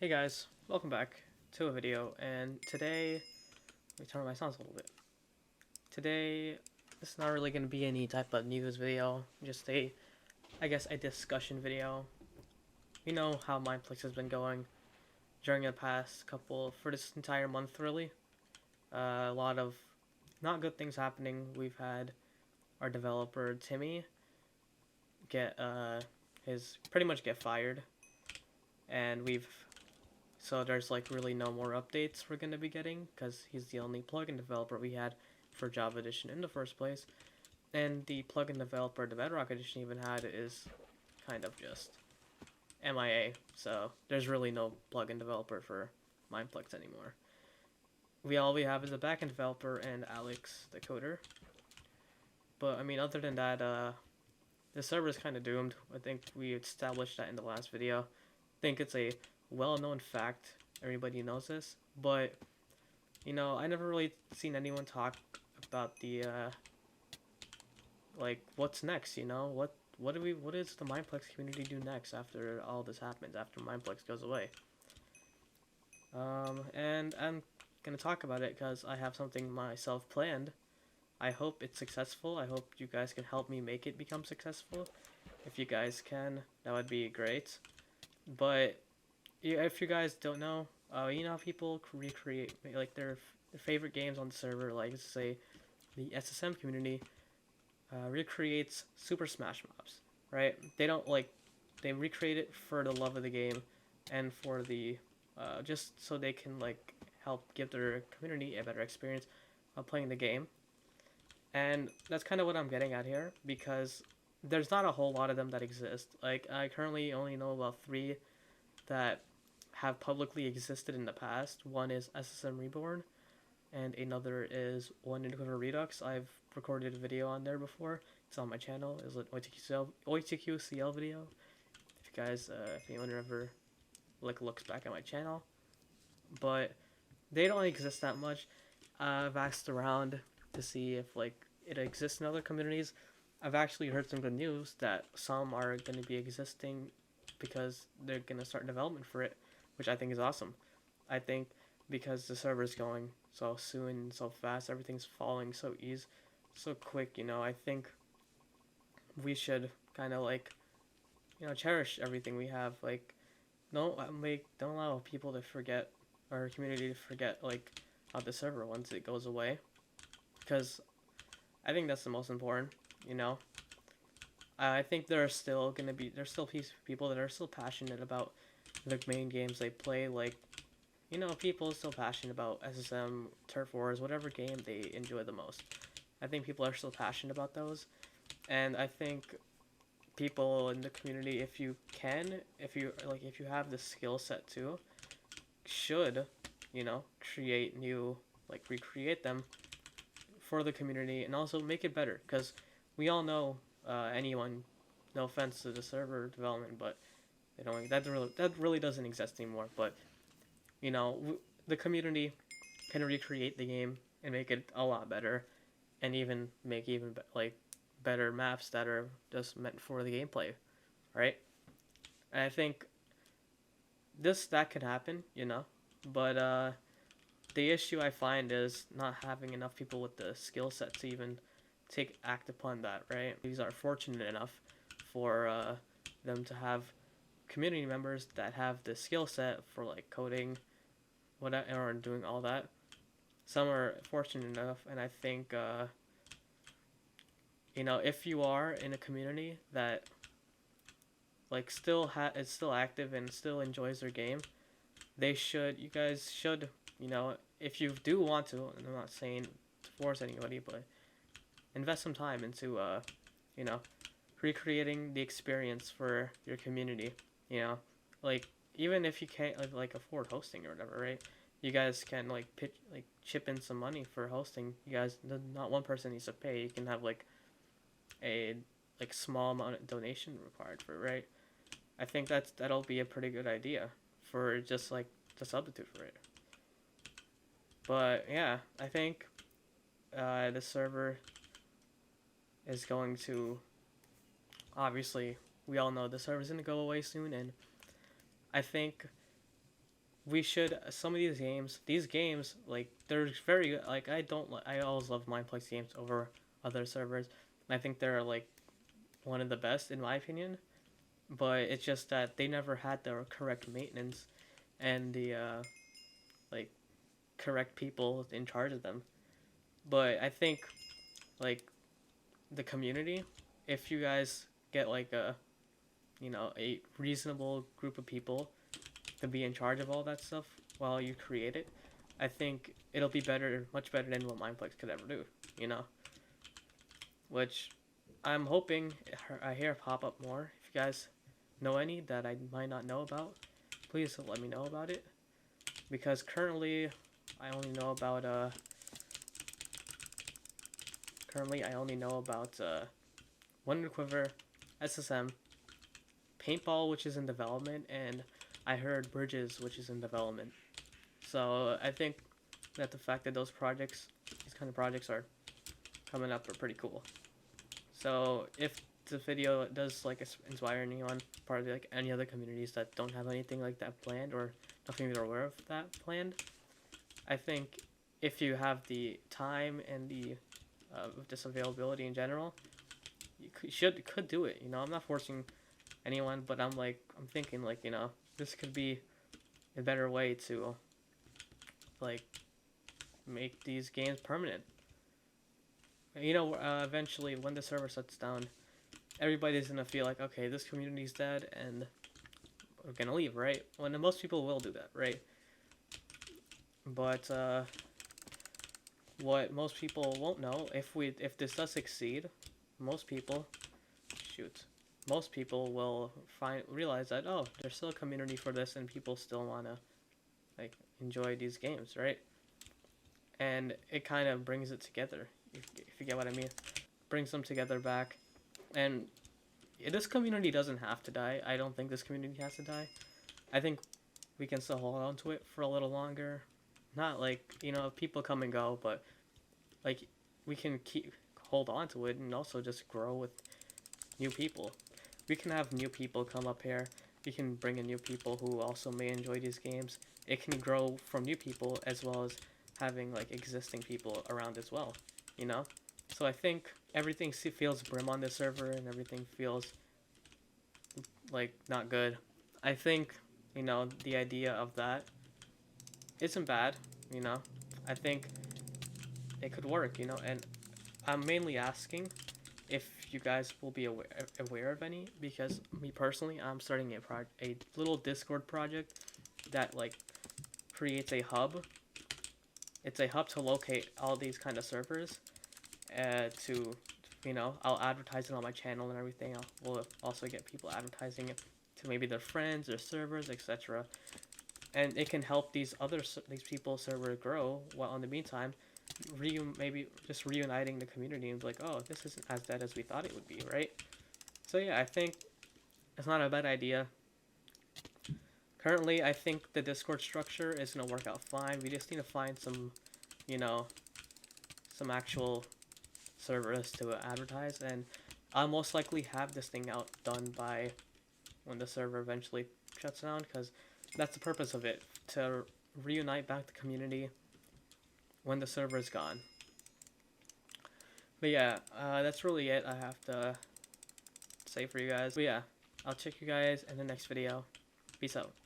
Hey guys, welcome back to a video, and today, let me turn on my sounds a little bit. Today, it's not really going to be any type of news video, just I guess, a discussion video. You know how Mineplex has been going during the past for this entire month really. A lot of not good things happening. We've had our developer, Timmy, get, pretty much get fired, and so there's like really no more updates we're going to be getting because he's the only plugin developer we had for Java Edition in the first place. And the plugin developer the Bedrock Edition even had is kind of just MIA. So there's really no plugin developer for Mineplex anymore. All we have is a backend developer and Alex, the coder. But I mean, other than that, the server is kind of doomed. I think we established that in the last video. I think it's a well-known fact. Everybody knows this, but I never really seen anyone talk about the like what's next. What does the Mineplex community do next after all this happens? After Mineplex goes away, and I'm gonna talk about it because I have something myself planned. I hope it's successful. I hope you guys can help me make it become successful. If you guys can, that would be great. But if you guys don't know, how people recreate like their favorite games on the server, like say the SSM community recreates Super Smash Mobs, right? They recreate it for the love of the game and for the just so they can like help give their community a better experience of playing the game. And that's kind of what I'm getting at here because there's not a whole lot of them that exist. Like I currently only know about 3 that have publicly existed in the past. One is SSM Reborn, and another is One Inquiver Redux. I've recorded a video on there before. It's on my channel. It's an OTQCL video. If anyone ever looks back at my channel, but they don't exist that much. I've asked around to see if it exists in other communities. I've actually heard some good news that some are going to be existing because they're going to start development for it, which I think is awesome. I think because the server is going so soon, so fast, everything's falling so so quick, I think we should kind of cherish everything we have. Don't allow people to forget, our community to forget, about the server once it goes away. Because I think that's the most important, I think there's still people that are still passionate about the main games they play. People are still passionate about SSM, Turf Wars, whatever game they enjoy the most. I think people are still passionate about those. And I think people in the community, if you have the skill set too, should, recreate them for the community and also make it better. Because we all know, no offense to the server development, but that really doesn't exist anymore. But the community can recreate the game and make it a lot better, and even make better maps that are just meant for the gameplay, right? And I think that could happen, but the issue I find is not having enough people with the skill set to even act upon that, right? These are fortunate enough for them to have community members that have the skill set for coding, whatever, or doing all that. Some are fortunate enough, and I think if you are in a community that is still active and still enjoys their game, you guys should, if you do want to, and I'm not saying to force anybody, but invest some time into recreating the experience for your community. Even if you can't afford hosting or whatever, right? You guys can chip in some money for hosting. You guys, not one person needs to pay. You can have a small amount of donation required for it, right? I think that'll be a pretty good idea for just the substitute for it. But yeah, I think the server is going to, obviously, we all know the server's going to go away soon, and I think we should, some of these games, like, they're very, like, I always love Mineplex games over other servers. And I think they're, like, one of the best in my opinion. But it's just that they never had the correct maintenance and the like correct people in charge of them. But I think, like, the community, if you guys get like a reasonable group of people to be in charge of all that stuff while you create it, I think it'll be better, much better than what Mineplex could ever do. You know, which I'm hoping I hear pop up more. If you guys know any that I might not know about, please let me know about it. Because currently, I only know about Wonder Quiver, SSM, Paintball, which is in development, and I heard Bridges, which is in development. So I think that the fact that these kind of projects are coming up are pretty cool. So if the video does like inspire anyone, part of like any other communities that don't have anything like that planned or nothing they're aware of that planned, I think if you have the time and the just availability in general, you could do it. You know, I'm not forcing anyone, but I'm thinking like, you know, this could be a better way to like make these games permanent. You know, eventually when the server shuts down, everybody's gonna feel like, okay, this community's dead and we're gonna leave, right? When most people will do that, right? But what most people won't know, if this does succeed, most people will realize that, oh, there's still a community for this and people still wanna like enjoy these games, right? And it kind of brings it together, if you get what I mean. Brings them together back. And this community doesn't have to die. I don't think this community has to die. I think we can still hold on to it for a little longer. Not like, you know, people come and go, but like we can hold on to it and also just grow with new people. We can have new people come up here. We can bring in new people who also may enjoy these games. It can grow from new people as well as having like existing people around as well, you know? So I think everything feels brim on this server and everything feels like not good. I think, you know, the idea of that isn't bad, you know? I think it could work, you know? And I'm mainly asking if you guys will be aware of any, because me personally, I'm starting a little Discord project that like creates a hub. It's a hub to locate all these kind of servers, to, you know, I'll advertise it on my channel and everything. We'll also get people advertising it to maybe their friends, their servers, etc. And it can help these people's server grow, while in the meantime, maybe just reuniting the community and be like, oh, this isn't as dead as we thought it would be, right? So yeah, I think it's not a bad idea. Currently, I think the Discord structure is going to work out fine. We just need to find some, you know, some actual servers to advertise, and I'll most likely have this thing done by when the server eventually shuts down, because that's the purpose of it, to reunite back the community when the server is gone. But yeah, that's really it I have to say for you guys. But yeah, I'll check you guys in the next video. Peace out.